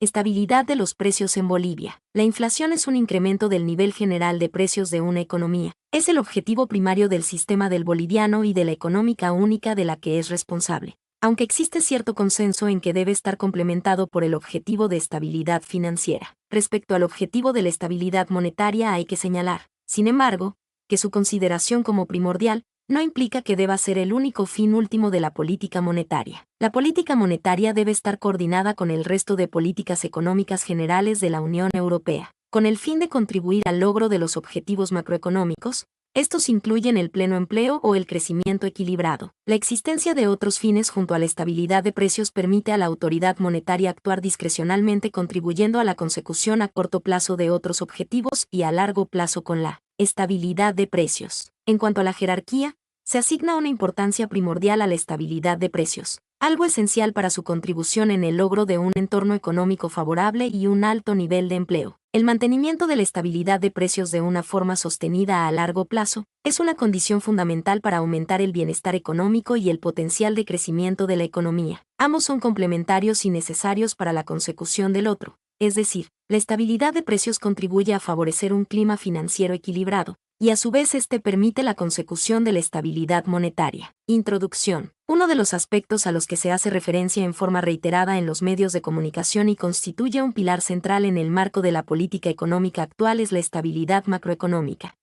Estabilidad de los precios en Bolivia. La inflación es un incremento del nivel general de precios de una economía. Es el objetivo primario del sistema del boliviano y de la económica única de la que es responsable. Aunque existe cierto consenso en que debe estar complementado por el objetivo de estabilidad financiera. Respecto al objetivo de la estabilidad monetaria hay que señalar, sin embargo, que su consideración como primordial no implica que deba ser el único fin último de la política monetaria. La política monetaria debe estar coordinada con el resto de políticas económicas generales de la Unión Europea, con el fin de contribuir al logro de los objetivos macroeconómicos. Estos incluyen el pleno empleo o el crecimiento equilibrado. La existencia de otros fines junto a la estabilidad de precios permite a la autoridad monetaria actuar discrecionalmente, contribuyendo a la consecución a corto plazo de otros objetivos y a largo plazo con la estabilidad de precios. En cuanto a la jerarquía, se asigna una importancia primordial a la estabilidad de precios, algo esencial para su contribución en el logro de un entorno económico favorable y un alto nivel de empleo. El mantenimiento de la estabilidad de precios de una forma sostenida a largo plazo es una condición fundamental para aumentar el bienestar económico y el potencial de crecimiento de la economía. Ambos son complementarios y necesarios para la consecución del otro, es decir, la estabilidad de precios contribuye a favorecer un clima financiero equilibrado, y a su vez este permite la consecución de la estabilidad monetaria. Introducción. Uno de los aspectos a los que se hace referencia en forma reiterada en los medios de comunicación y constituye un pilar central en el marco de la política económica actual es la estabilidad macroeconómica.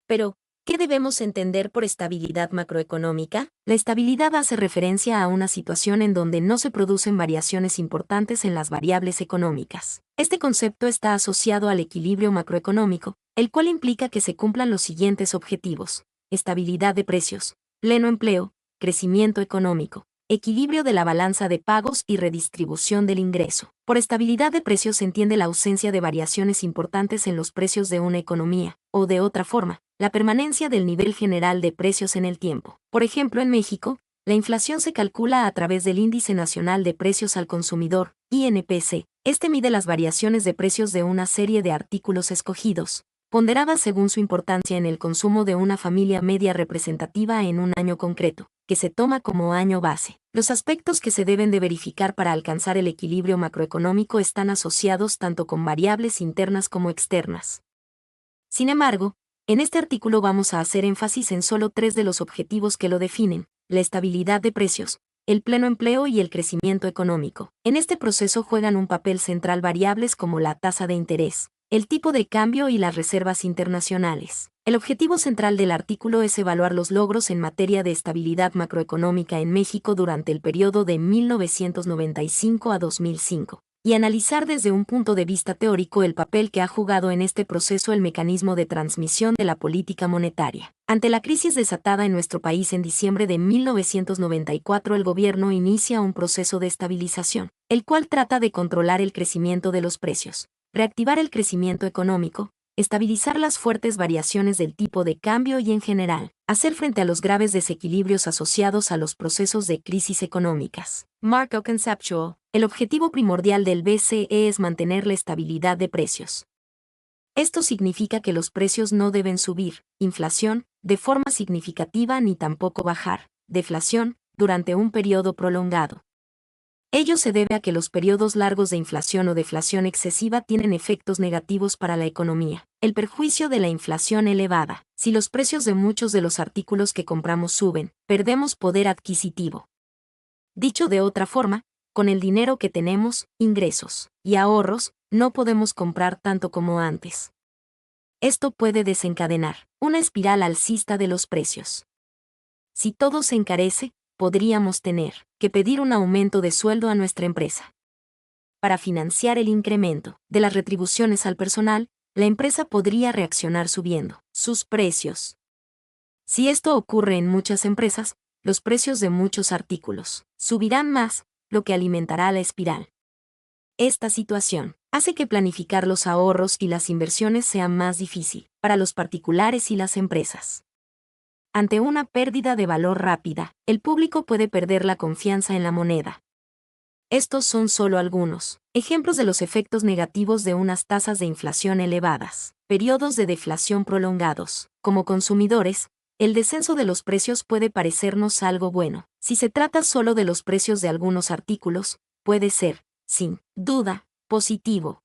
Pero, ¿qué debemos entender por estabilidad macroeconómica? La estabilidad hace referencia a una situación en donde no se producen variaciones importantes en las variables económicas. Este concepto está asociado al equilibrio macroeconómico, el cual implica que se cumplan los siguientes objetivos: estabilidad de precios, pleno empleo, crecimiento económico, equilibrio de la balanza de pagos y redistribución del ingreso. Por estabilidad de precios se entiende la ausencia de variaciones importantes en los precios de una economía, o de otra forma, la permanencia del nivel general de precios en el tiempo. Por ejemplo, en México, la inflación se calcula a través del Índice Nacional de Precios al Consumidor, INPC. Este mide las variaciones de precios de una serie de artículos escogidos, ponderadas según su importancia en el consumo de una familia media representativa en un año concreto, que se toma como año base. Los aspectos que se deben de verificar para alcanzar el equilibrio macroeconómico están asociados tanto con variables internas como externas. Sin embargo, en este artículo vamos a hacer énfasis en solo 3 de los objetivos que lo definen: la estabilidad de precios, el pleno empleo y el crecimiento económico. En este proceso juegan un papel central variables como la tasa de interés, el tipo de cambio y las reservas internacionales. El objetivo central del artículo es evaluar los logros en materia de estabilidad macroeconómica en México durante el periodo de 1995 a 2005, y analizar desde un punto de vista teórico el papel que ha jugado en este proceso el mecanismo de transmisión de la política monetaria. Ante la crisis desatada en nuestro país en diciembre de 1994, el gobierno inicia un proceso de estabilización, el cual trata de controlar el crecimiento de los precios, reactivar el crecimiento económico, estabilizar las fuertes variaciones del tipo de cambio y en general, hacer frente a los graves desequilibrios asociados a los procesos de crisis económicas. Marco conceptual. El objetivo primordial del BCE es mantener la estabilidad de precios. Esto significa que los precios no deben subir, inflación, de forma significativa ni tampoco bajar, deflación, durante un periodo prolongado. Ello se debe a que los periodos largos de inflación o deflación excesiva tienen efectos negativos para la economía. El perjuicio de la inflación elevada. Si los precios de muchos de los artículos que compramos suben, perdemos poder adquisitivo. Dicho de otra forma, con el dinero que tenemos, ingresos y ahorros, no podemos comprar tanto como antes. Esto puede desencadenar una espiral alcista de los precios. Si todo se encarece, podríamos tener que pedir un aumento de sueldo a nuestra empresa. Para financiar el incremento de las retribuciones al personal, la empresa podría reaccionar subiendo sus precios. Si esto ocurre en muchas empresas, los precios de muchos artículos subirán más, lo que alimentará la espiral. Esta situación hace que planificar los ahorros y las inversiones sea más difícil para los particulares y las empresas. Ante una pérdida de valor rápida, el público puede perder la confianza en la moneda. Estos son solo algunos ejemplos de los efectos negativos de unas tasas de inflación elevadas, periodos de deflación prolongados. Como consumidores, el descenso de los precios puede parecernos algo bueno. Si se trata solo de los precios de algunos artículos, puede ser, sin duda, positivo.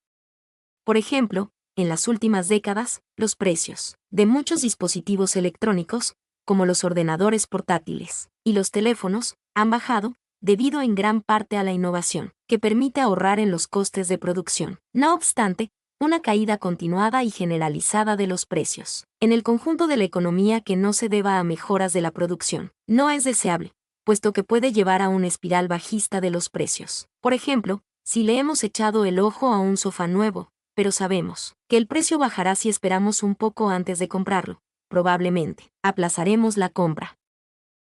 Por ejemplo, en las últimas décadas, los precios de muchos dispositivos electrónicos, como los ordenadores portátiles y los teléfonos, han bajado, debido en gran parte a la innovación, que permite ahorrar en los costes de producción. No obstante, una caída continuada y generalizada de los precios en el conjunto de la economía que no se deba a mejoras de la producción no es deseable, puesto que puede llevar a una espiral bajista de los precios. Por ejemplo, si le hemos echado el ojo a un sofá nuevo, pero sabemos que el precio bajará si esperamos un poco antes de comprarlo, probablemente aplazaremos la compra.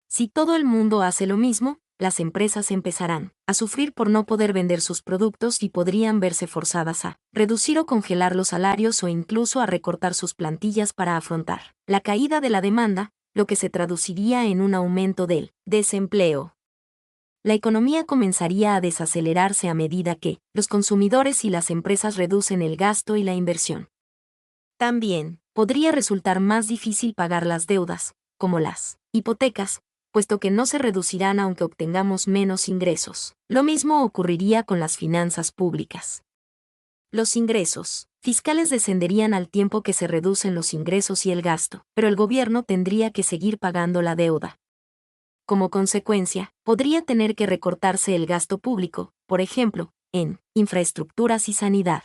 Si todo el mundo hace lo mismo, las empresas empezarán a sufrir por no poder vender sus productos y podrían verse forzadas a reducir o congelar los salarios o incluso a recortar sus plantillas para afrontar la caída de la demanda, lo que se traduciría en un aumento del desempleo. La economía comenzaría a desacelerarse a medida que los consumidores y las empresas reducen el gasto y la inversión. También podría resultar más difícil pagar las deudas, como las hipotecas, puesto que no se reducirán aunque obtengamos menos ingresos. Lo mismo ocurriría con las finanzas públicas. Los ingresos fiscales descenderían al tiempo que se reducen los ingresos y el gasto, pero el gobierno tendría que seguir pagando la deuda. Como consecuencia, podría tener que recortarse el gasto público, por ejemplo, en infraestructuras y sanidad.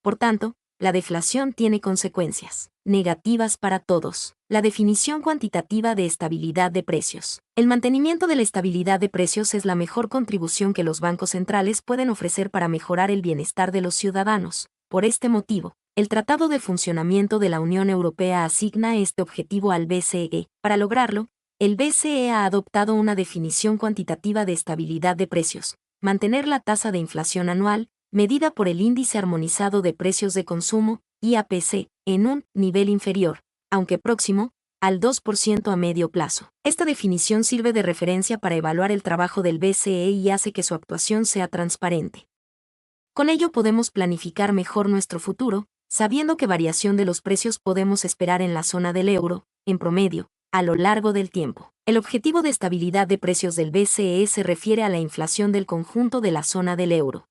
Por tanto, la deflación tiene consecuencias negativas para todos. La definición cuantitativa de estabilidad de precios. El mantenimiento de la estabilidad de precios es la mejor contribución que los bancos centrales pueden ofrecer para mejorar el bienestar de los ciudadanos. Por este motivo, el Tratado de Funcionamiento de la Unión Europea asigna este objetivo al BCE. Para lograrlo, el BCE ha adoptado una definición cuantitativa de estabilidad de precios: mantener la tasa de inflación anual, medida por el Índice Armonizado de Precios de Consumo, IAPC, en un nivel inferior, aunque próximo, al 2% a medio plazo. Esta definición sirve de referencia para evaluar el trabajo del BCE y hace que su actuación sea transparente. Con ello podemos planificar mejor nuestro futuro, sabiendo qué variación de los precios podemos esperar en la zona del euro, en promedio, a lo largo del tiempo. El objetivo de estabilidad de precios del BCE se refiere a la inflación del conjunto de la zona del euro.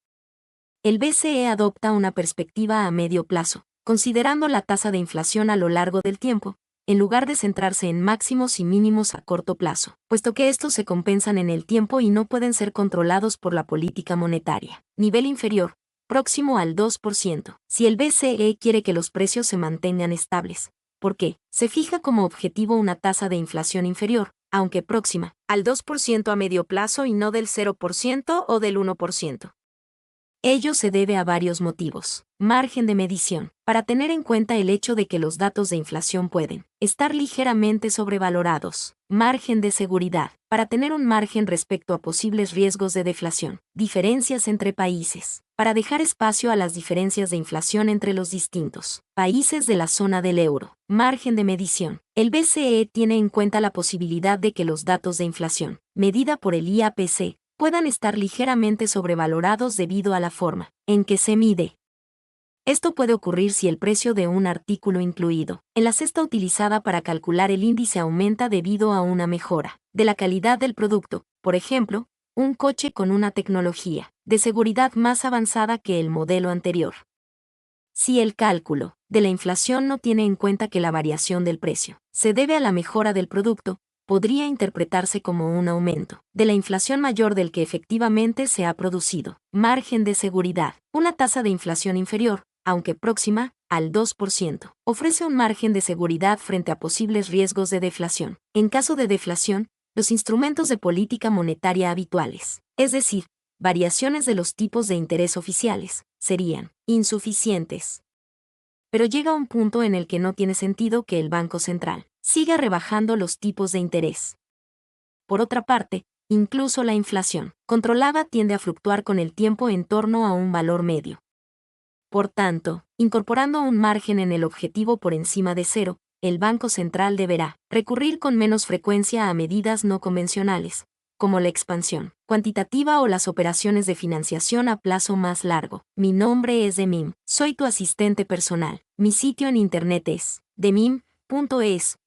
El BCE adopta una perspectiva a medio plazo, considerando la tasa de inflación a lo largo del tiempo, en lugar de centrarse en máximos y mínimos a corto plazo, puesto que estos se compensan en el tiempo y no pueden ser controlados por la política monetaria. Nivel inferior, próximo al 2%. Si el BCE quiere que los precios se mantengan estables, ¿por qué? Se fija como objetivo una tasa de inflación inferior, aunque próxima, al 2% a medio plazo y no del 0% o del 1%. Ello se debe a varios motivos. Margen de medición. Para tener en cuenta el hecho de que los datos de inflación pueden estar ligeramente sobrevalorados. Margen de seguridad. Para tener un margen respecto a posibles riesgos de deflación. Diferencias entre países. Para dejar espacio a las diferencias de inflación entre los distintos países de la zona del euro. Margen de medición. El BCE tiene en cuenta la posibilidad de que los datos de inflación, medida por el IAPC, puedan estar ligeramente sobrevalorados debido a la forma en que se mide. Esto puede ocurrir si el precio de un artículo incluido en la cesta utilizada para calcular el índice aumenta debido a una mejora de la calidad del producto, por ejemplo, un coche con una tecnología de seguridad más avanzada que el modelo anterior. Si el cálculo de la inflación no tiene en cuenta que la variación del precio se debe a la mejora del producto, podría interpretarse como un aumento de la inflación mayor del que efectivamente se ha producido. Margen de seguridad. Una tasa de inflación inferior, aunque próxima, al 2%, ofrece un margen de seguridad frente a posibles riesgos de deflación. En caso de deflación, los instrumentos de política monetaria habituales, es decir, variaciones de los tipos de interés oficiales, serían insuficientes. Pero llega un punto en el que no tiene sentido que el Banco Central siga rebajando los tipos de interés. Por otra parte, incluso la inflación controlada tiende a fluctuar con el tiempo en torno a un valor medio. Por tanto, incorporando un margen en el objetivo por encima de cero, el Banco Central deberá recurrir con menos frecuencia a medidas no convencionales, como la expansión cuantitativa o las operaciones de financiación a plazo más largo. Mi nombre es Demim, soy tu asistente personal. Mi sitio en internet es demim.es.tl.